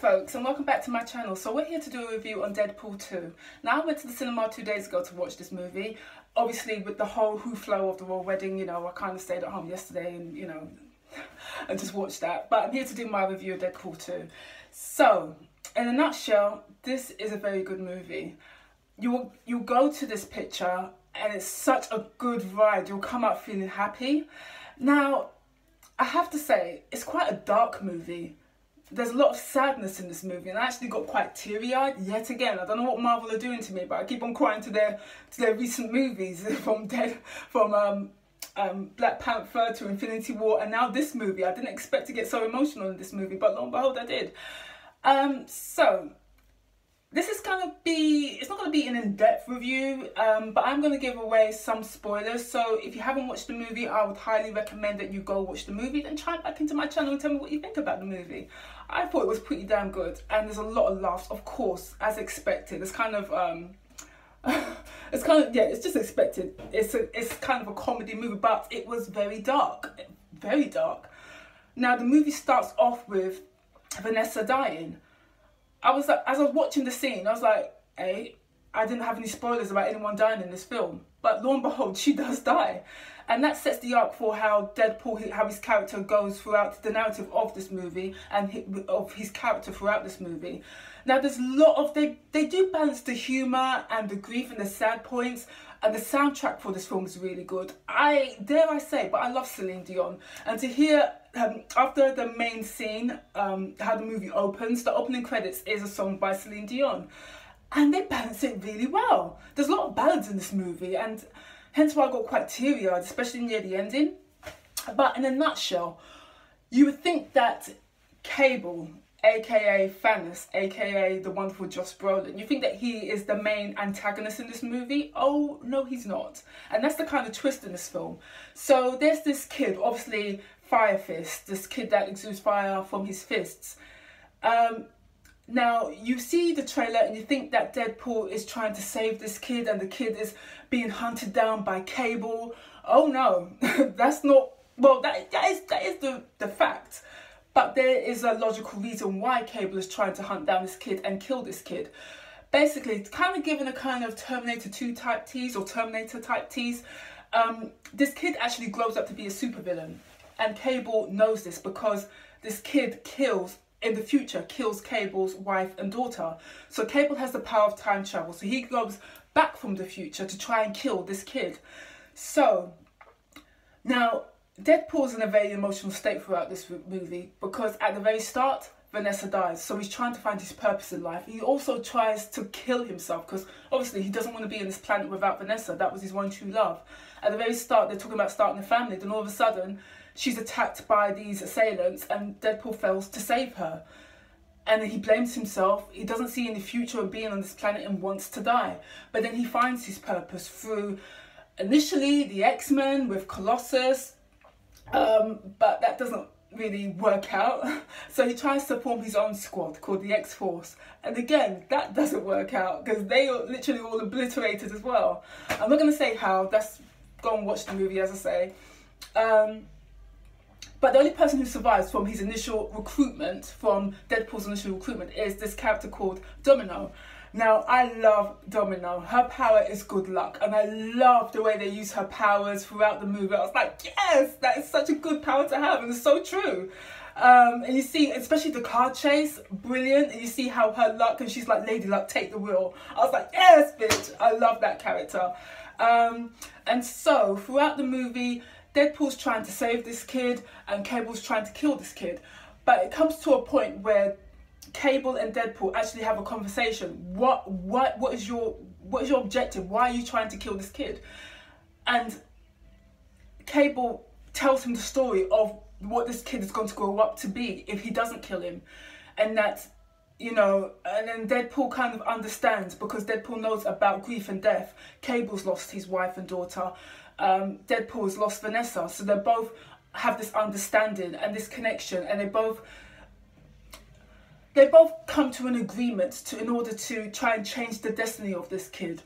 folks, and welcome back to my channel. So we're here to do a review on Deadpool 2. Now, I went to the cinema 2 days ago to watch this movie. Obviously, with the whole flow of the royal wedding, you know, I kind of stayed at home yesterday and, you know, and just watched that. But I'm here to do my review of Deadpool 2. So, in a nutshell, this is a very good movie. You'll go to this picture and it's such a good ride. You'll come out feeling happy. Now, I have to say, it's quite a dark movie. There's a lot of sadness in this movie, and I actually got quite teary-eyed yet again. I don't know what Marvel are doing to me, but I keep on crying to their recent movies from Black Panther to Infinity War, and now this movie. I didn't expect to get so emotional in this movie, but lo and behold, I did. So this is going to be, it's not going to be an in-depth review, but I'm going to give away some spoilers. So if you haven't watched the movie, I would highly recommend that you go watch the movie, then chime back into my channel and tell me what you think about the movie. I thought it was pretty damn good, and there's a lot of laughs, of course, as expected. It's kind of, yeah, it's just expected. It's kind of a comedy movie, but it was very dark, very dark. Now, the movie starts off with Vanessa dying. I was like, as I was watching the scene, I was like, hey, I didn't have any spoilers about anyone dying in this film. But lo and behold, she does die. And that sets the arc for how Deadpool, how his character goes throughout the narrative of this movie and of his character throughout this movie. Now, there's a lot of, they do balance the humour and the grief and the sad points. And the soundtrack for this film is really good. Dare I say, but I love Celine Dion. And to hear, after the main scene, how the movie opens, the opening credits is a song by Celine Dion. And they balance it really well. There's a lot of ballads in this movie, and hence why I got quite teary-eyed, especially near the ending. But in a nutshell, you would think that Cable, aka Thanos, aka the wonderful Josh Brolin, you think that he is the main antagonist in this movie. Oh, no, he's not. And that's the kind of twist in this film. So there's this kid, obviously Fire Fist, this kid that exudes fire from his fists. Now, you see the trailer and you think that Deadpool is trying to save this kid and the kid is being hunted down by Cable. Oh no, that's not, well, that is the fact. But there is a logical reason why Cable is trying to hunt down this kid and kill this kid. Basically, it's kind of given a kind of Terminator 2 type tease or Terminator type tease. This kid actually grows up to be a supervillain. And Cable knows this because this kid in the future, kills Cable's wife and daughter. So Cable has the power of time travel. So he goes back from the future to try and kill this kid. So, now, Deadpool's in a very emotional state throughout this movie because at the very start, Vanessa dies. So he's trying to find his purpose in life. He also tries to kill himself because obviously he doesn't want to be on this planet without Vanessa. That was his one true love. At the very start, they're talking about starting a family. Then all of a sudden, she's attacked by these assailants and Deadpool fails to save her. And then he blames himself. He doesn't see any future of being on this planet and wants to die. But then he finds his purpose through, initially, the X-Men with Colossus. But that doesn't really work out. So he tries to form his own squad called the X-Force. And again, that doesn't work out because they are literally all obliterated as well. I'm not going to say how. Go and watch the movie, as I say. But the only person who survives from his initial recruitment, from Deadpool's initial recruitment, is this character called Domino. Now, I love Domino. Her power is good luck, and I love the way they use her powers throughout the movie. I was like, yes, that is such a good power to have, and it's so true. And you see, especially the car chase, brilliant. And you see how her luck, and she's like, Lady Luck, take the wheel. I was like, yes, bitch. I love that character. And so, throughout the movie, Deadpool's trying to save this kid and Cable's trying to kill this kid. But it comes to a point where Cable and Deadpool actually have a conversation. What is your objective? Why are you trying to kill this kid? And Cable tells him the story of what this kid is going to grow up to be if he doesn't kill him. And that, you know, and then Deadpool kind of understands because Deadpool knows about grief and death. Cable's lost his wife and daughter. Deadpool's lost Vanessa, so they both have this understanding and this connection, and they both come to an agreement in order to try and change the destiny of this kid.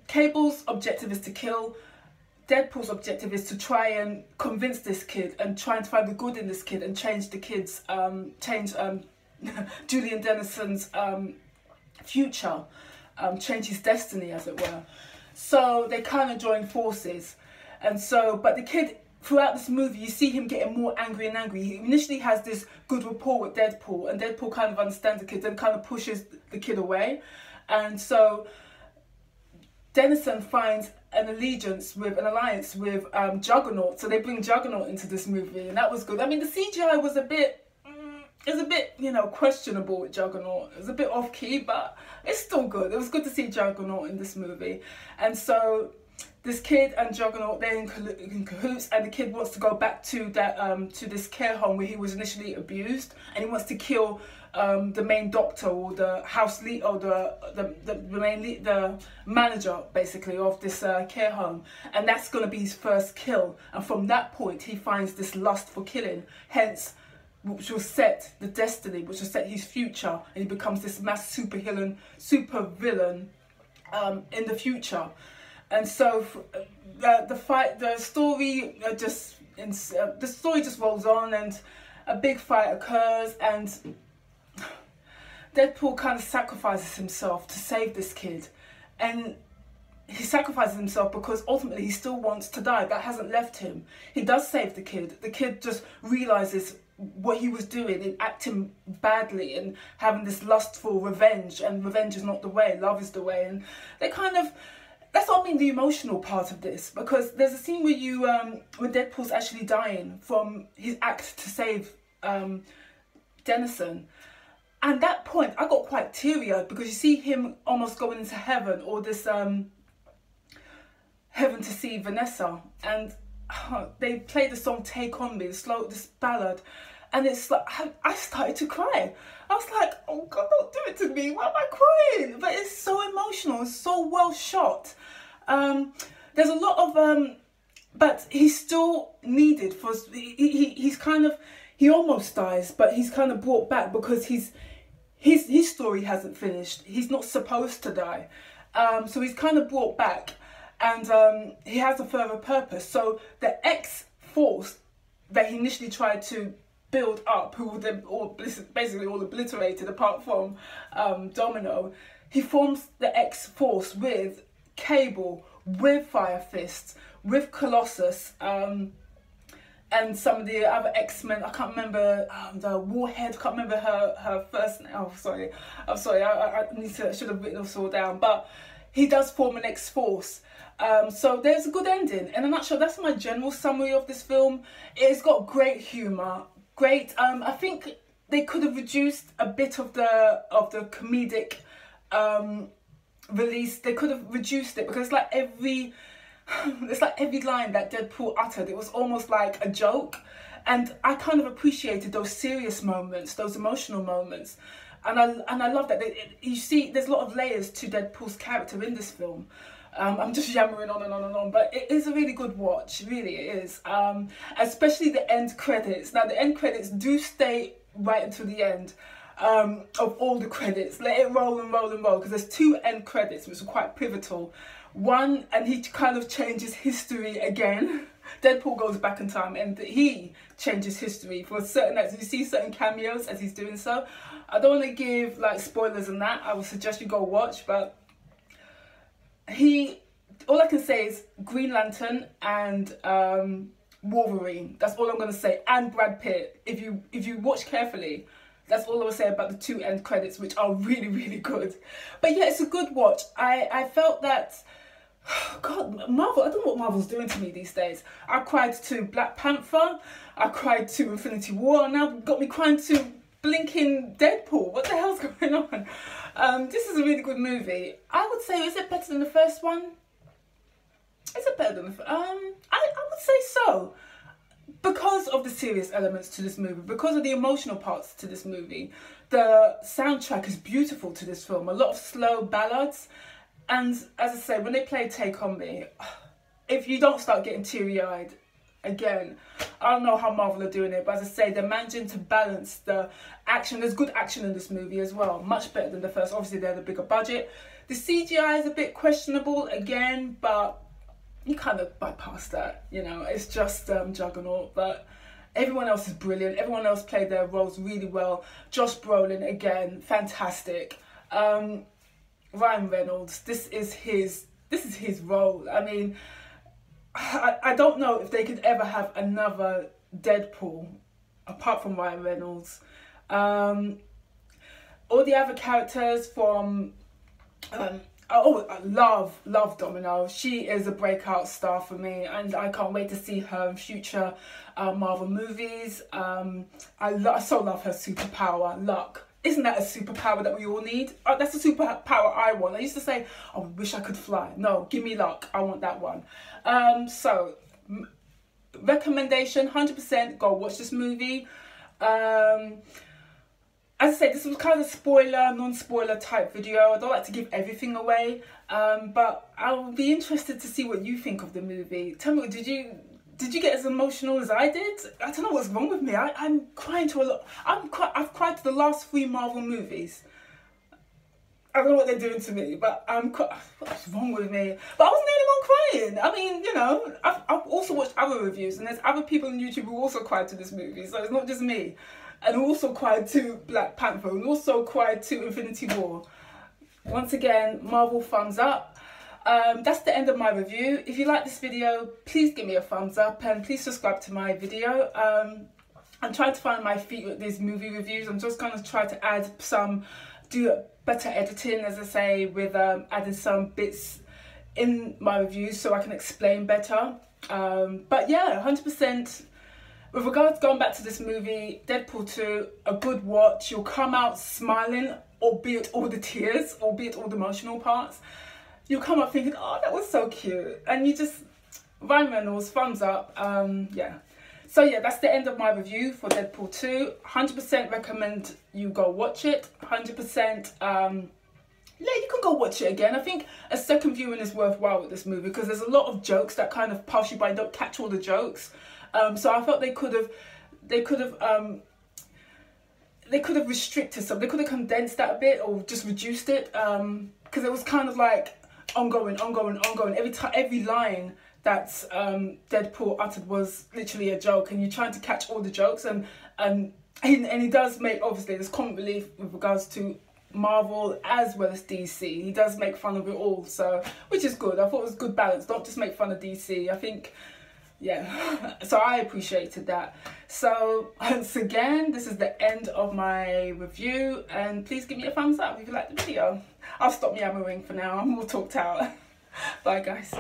Cable's objective is to kill. Deadpool's objective is to try and convince this kid and try and find the good in this kid and change the kid's Julian Dennison's future, change his destiny, as it were. So they kind of join forces. And so, but the kid, throughout this movie, you see him getting more angry and angry. He initially has this good rapport with Deadpool, and Deadpool kind of understands the kid, then kind of pushes the kid away. And so Dennison finds an alliance with Juggernaut. So they bring Juggernaut into this movie, and that was good. I mean, the CGI was a bit, you know, questionable with Juggernaut. It was a bit off-key, but it's still good. It was good to see Juggernaut in this movie. And so this kid and Juggernaut, they're in cahoots, and the kid wants to go back to that to this care home where he was initially abused, and he wants to kill the main doctor, or the house lead, or the manager, basically, of this care home, and that's going to be his first kill. And from that point, he finds this lust for killing, hence, which will set the destiny, which will set his future, and he becomes this mass super villain in the future. And so the story just rolls on, and a big fight occurs, and Deadpool kind of sacrifices himself to save this kid. And he sacrifices himself because ultimately he still wants to die. That hasn't left him. He does save the kid. The kid just realizes what he was doing and acting badly and having this lustful revenge, and revenge is not the way, love is the way. And they kind of, that's what I mean, the emotional part of this, because there's a scene where when Deadpool's actually dying from his act to save Dennison. And that point, I got quite teary-eyed, because you see him almost going into heaven, or this heaven to see Vanessa, and they play the song "Take on Me," this ballad, and it's like I started to cry. I was like, oh God, don't do it to me. Why am I crying? But it's so emotional. It's so well shot. There's a lot of but he's still needed for. He's kind of, he almost dies, but he's kind of brought back because his story hasn't finished. He's not supposed to die, so he's kind of brought back, and he has a further purpose. So the X-Force that he initially tried to build up, who were basically all obliterated apart from Domino, he forms the X-Force with Cable, with Fire Fist, with Colossus, and some of the other X-Men. I can't remember the Warhead. Can't remember her first name. Oh, sorry. I'm sorry. I should have written this all down. But he does form an X-Force. So there's a good ending. In a nutshell, that's my general summary of this film. It's got great humour. Great. I think they could have reduced a bit of the comedic release. They could have reduced it, because it's like every line that Deadpool uttered, it was almost like a joke. And I kind of appreciated those serious moments, those emotional moments. And I love that. You see, there's a lot of layers to Deadpool's character in this film. I'm just yammering on and on and on, but it is a really good watch, really it is. Especially the end credits. Now, the end credits do stay right until the end of all the credits. Let it roll and roll and roll, because there's 2 end credits, which are quite pivotal. One, and he kind of changes history again. Deadpool goes back in time, and he changes history for certain acts. You see certain cameos as he's doing so. I don't want to give like spoilers on that. I would suggest you go watch, but all I can say is Green Lantern and Wolverine. That's all I'm going to say. And Brad Pitt. If you watch carefully, that's all I will say about the 2 end credits, which are really, really good. But yeah, it's a good watch. I felt that, God, Marvel, I don't know what Marvel's doing to me these days. I cried to Black Panther. I cried to Infinity War. And now got me crying to blinking Deadpool. What the hell's going on? This is a really good movie. I would say, is it better than the first one? Is it better than the first? I would say so. Because of the serious elements to this movie, because of the emotional parts to this movie, the soundtrack is beautiful to this film. A lot of slow ballads, and as I say, when they play "Take on Me," if you don't start getting teary-eyed, again, I don't know how Marvel are doing it, but as I say, they're managing to balance the action. There's good action in this movie as well, much better than the first. Obviously, they had a bigger budget. The CGI is a bit questionable again, but you kind of bypass that, you know, it's just Juggernaut. But Everyone else is brilliant. Everyone else played their roles really well. Josh Brolin, again, fantastic. Ryan Reynolds, this is his role. I mean, I don't know if they could ever have another Deadpool apart from Ryan Reynolds. All the other characters from I love Domino. She is a breakout star for me, and I can't wait to see her in future Marvel movies. I so love her superpower, luck. Isn't that a superpower that we all need? That's a superpower I want. I used to say, oh, I wish I could fly. No, give me luck. I want that one. So, recommendation, 100%, go watch this movie. As I said, this was kind of a spoiler, non-spoiler type video. I don't like to give everything away, but I'll be interested to see what you think of the movie. Tell me, did you get as emotional as I did? I don't know what's wrong with me. I'm crying to a lot. I've cried to the last 3 Marvel movies. I don't know what they're doing to me, but what's wrong with me? But I wasn't the only one crying. I mean, you know, I've also watched other reviews, and there's other people on YouTube who also cried to this movie, so it's not just me. And also cried to Black Panther, and also cried to Infinity War. Once again, Marvel thumbs up. That's the end of my review. If you like this video, please give me a thumbs up, and please subscribe to my video. I'm trying to find my feet with these movie reviews. I'm just going to try to add do better editing, as I say, with adding some bits in my reviews so I can explain better. But yeah, 100%. With regards going back to this movie, Deadpool 2, a good watch. You'll come out smiling, albeit all the tears, albeit all the emotional parts. You'll come out thinking, oh, that was so cute. And you just, Ryan Reynolds, thumbs up. Yeah. So yeah, that's the end of my review for Deadpool 2. 100% recommend you go watch it. 100%, yeah, you can go watch it again. I think a second viewing is worthwhile with this movie because there's a lot of jokes that kind of pass you by, don't catch all the jokes. So I felt they could have restricted some. They could have condensed that a bit or just reduced it, because it was kind of like ongoing. Every line that Deadpool uttered was literally a joke, and you're trying to catch all the jokes. And he does make, obviously, there's comic relief with regards to Marvel as well as DC. He does make fun of it all, so which is good. I thought it was good balance. Don't just make fun of DC. I think. Yeah, so I appreciated that. So once again, this is the end of my review, and please give me a thumbs up if you like the video. I'll stop yammering for now. I'm all talked out. Bye guys.